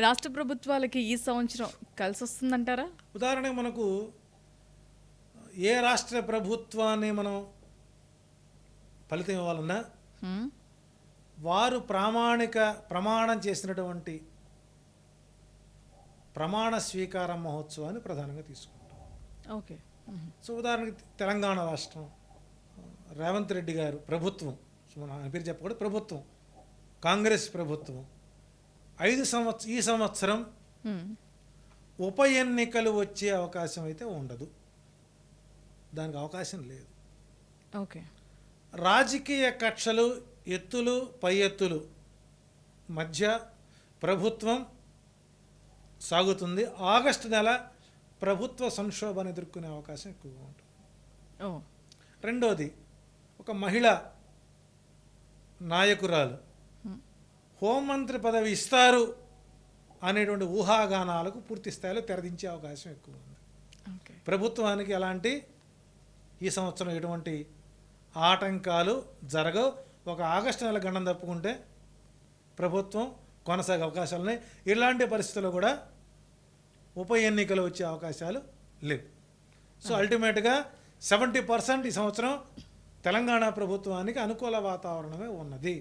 రాష్ట్ర ప్రభుత్వాలకి ఈ సంవత్సరం కలిసొస్తుందంటారా? ఉదాహరణకు మనకు ఏ రాష్ట్ర ప్రభుత్వాన్ని మనం ఫలితం ఇవ్వాలన్నా హ్మ్. వారు ప్రమాణం చేసినటువంటి ప్రమాణ స్వీకార మహోత్సవాన్ని ప్రధానంగా తీసుకుంటాం. ఓకే. సో ఉదాహరణకి తెలంగాణ రాష్ట్రం, రేవంత్ రెడ్డి గారు ప్రభుత్వం, సో మన పేరు చెప్పకూడదు, ప్రభుత్వం కాంగ్రెస్ ప్రభుత్వం ఈ సంవత్సరం హ్మ్. ఉప ఎన్నికలు వచ్చే అవకాశం అయితే ఉండదు, దానికి అవకాశం లేదు. ఓకే. రాజకీయ కక్షలు ఎత్తులు పై ఎత్తులు మధ్య ప్రభుత్వం సాగుతుంది. ఆగస్టు నెల ప్రభుత్వ సంక్షోభాన్ని ఎదుర్కొనే అవకాశం ఎక్కువగా ఉంటుంది. ఓ. రెండోది, ఒక మహిళా నాయకురాలు హోంమంత్రి పదవి ఇస్తారు అనేటువంటి ఊహాగానాలకు పూర్తి స్థాయిలో తెరదించే అవకాశం ఎక్కువ ఉంది. ఓకే. ప్రభుత్వానికి ఎలాంటి ఈ సంవత్సరం ఎటువంటి ఆటంకాలు జరగవు. ఒక ఆగస్టు నెల గండం తప్పుకుంటే ప్రభుత్వం కొనసాగే అవకాశాలు ఉన్నాయి. ఇలాంటి పరిస్థితుల్లో కూడా ఉప ఎన్నికలు వచ్చే అవకాశాలు లేవు. సో అల్టిమేట్గా 70% ఈ సంవత్సరం తెలంగాణ ప్రభుత్వానికి అనుకూల వాతావరణమే ఉన్నది.